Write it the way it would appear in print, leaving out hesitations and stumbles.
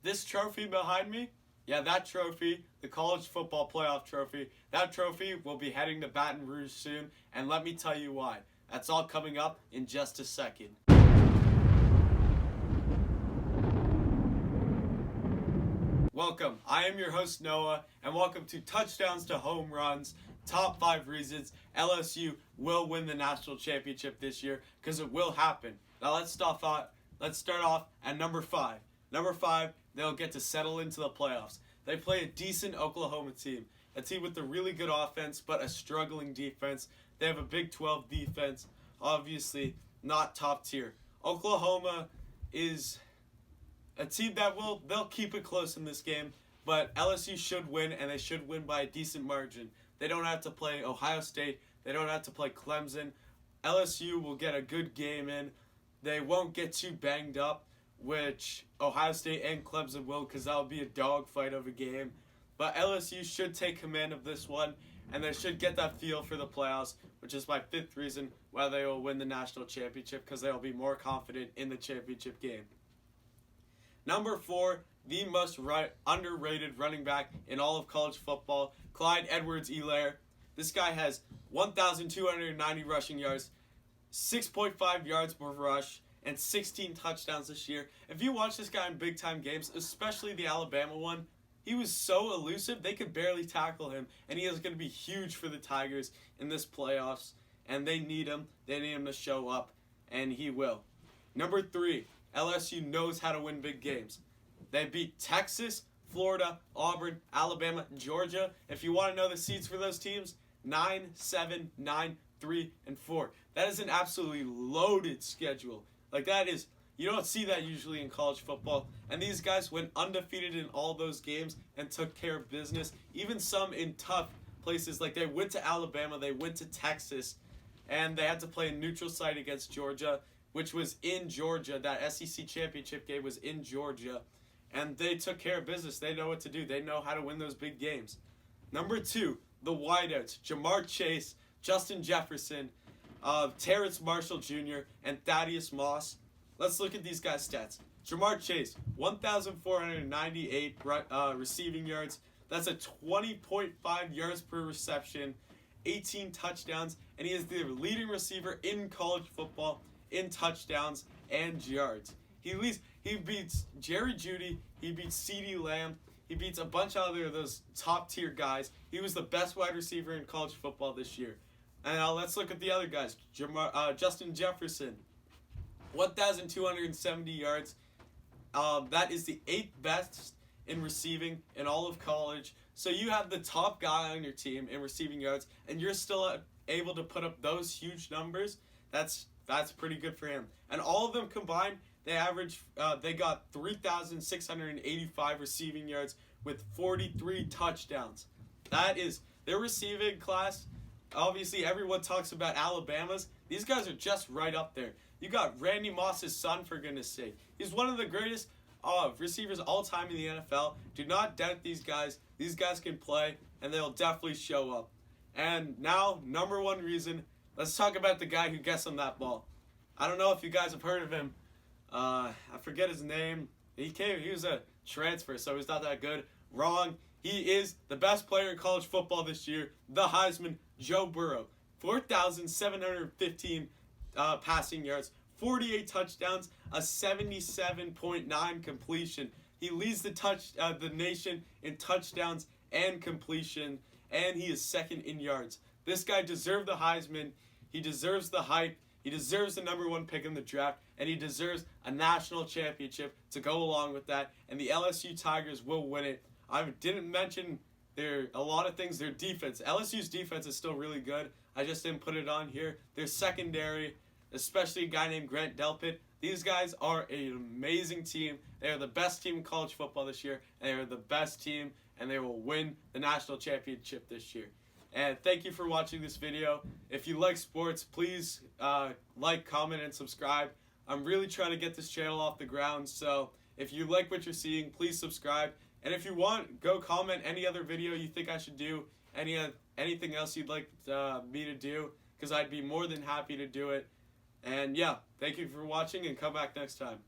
This trophy behind me, yeah, that trophy, the college football playoff trophy, that trophy will be heading to Baton Rouge soon, and let me tell you why. That's all coming up in just a second. Welcome, I am your host Noah, and welcome to Touchdowns to Home Runs, Top 5 Reasons LSU will win the national championship this year, because it will happen. Now let's start off at number 5. Number 5, they'll get to settle into the playoffs. They play a decent Oklahoma team, a team with a really good offense but a struggling defense. They have a Big 12 defense, obviously not top tier. Oklahoma is a team that they'll keep it close in this game, but LSU should win, and they should win by a decent margin. They don't have to play Ohio State. They don't have to play Clemson. LSU will get a good game in. They won't get too banged up, which Ohio State and Clemson will, because that'll be a dogfight of a game. But LSU should take command of this one, and they should get that feel for the playoffs, which is my 5th reason why they will win the national championship, because they'll be more confident in the championship game. Number 4, the most underrated running back in all of college football, Clyde Edwards-Helaire. This guy has 1,290 rushing yards, 6.5 yards per rush, and 16 touchdowns this year. If you watch this guy in big-time games, especially the Alabama one, he was so elusive, they could barely tackle him, and he is going to be huge for the Tigers in this playoffs, and they need him. They need him to show up, and he will. Number 3, LSU knows how to win big games. They beat Texas, Florida, Auburn, Alabama, Georgia. If you want to know the seeds for those teams, 9, 7, 9, 3, and 4. That is an absolutely loaded schedule. Like, that is, you don't see that usually in college football. And these guys went undefeated in all those games and took care of business. Even some in tough places, like they went to Alabama, they went to Texas, and they had to play a neutral site against Georgia, which was in Georgia. That SEC championship game was in Georgia. And they took care of business. They know what to do. They know how to win those big games. Number 2, the wideouts. Jamar Chase, Justin Jefferson, Terrence Marshall Jr., and Thaddeus Moss. Let's look at these guys' stats. Jamar Chase, 1,498 receiving yards. That's a 20.5 yards per reception, 18 touchdowns, and he is the leading receiver in college football in touchdowns and yards. He beats Jerry Jeudy, he beats CeeDee Lamb, he beats a bunch of those top-tier guys. He was the best wide receiver in college football this year. And now let's look at the other guys. Justin Jefferson, 1,270 yards. That is the 8th best in receiving in all of college. So you have the top guy on your team in receiving yards, and you're still able to put up those huge numbers. That's pretty good for him. And all of them combined, they got 3,685 receiving yards with 43 touchdowns. That is their receiving class. Obviously, everyone talks about Alabama's. These guys are just right up there. You got Randy Moss's son, for goodness sake. He's one of the greatest receivers all time in the NFL. Do not doubt these guys. These guys can play, and they'll definitely show up. And now, number 1 reason, let's talk about the guy who gets on that ball. I don't know if you guys have heard of him. I forget his name. He was a transfer, so he's not that good. Wrong. He is the best player in college football this year, the Heisman, Joe Burrow. 4,715 passing yards, 48 touchdowns, a 77.9 completion. He leads the nation in touchdowns and completion, and he is 2nd in yards. This guy deserved the Heisman. He deserves the hype. He deserves the number 1 pick in the draft, and he deserves a national championship to go along with that, and the LSU Tigers will win it. I didn't mention a lot of things. Their defense. LSU's defense is still really good. I just didn't put it on here. Their secondary, especially a guy named Grant Delpit. These guys are an amazing team. They are the best team in college football this year, and they are the best team, and they will win the national championship this year. And thank you for watching this video. If you like sports, please like, comment, and subscribe. I'm really trying to get this channel off the ground, so if you like what you're seeing, please subscribe. And if you want, go comment any other video you think I should do, anything else you'd like me to do, because I'd be more than happy to do it. And yeah, thank you for watching, and come back next time.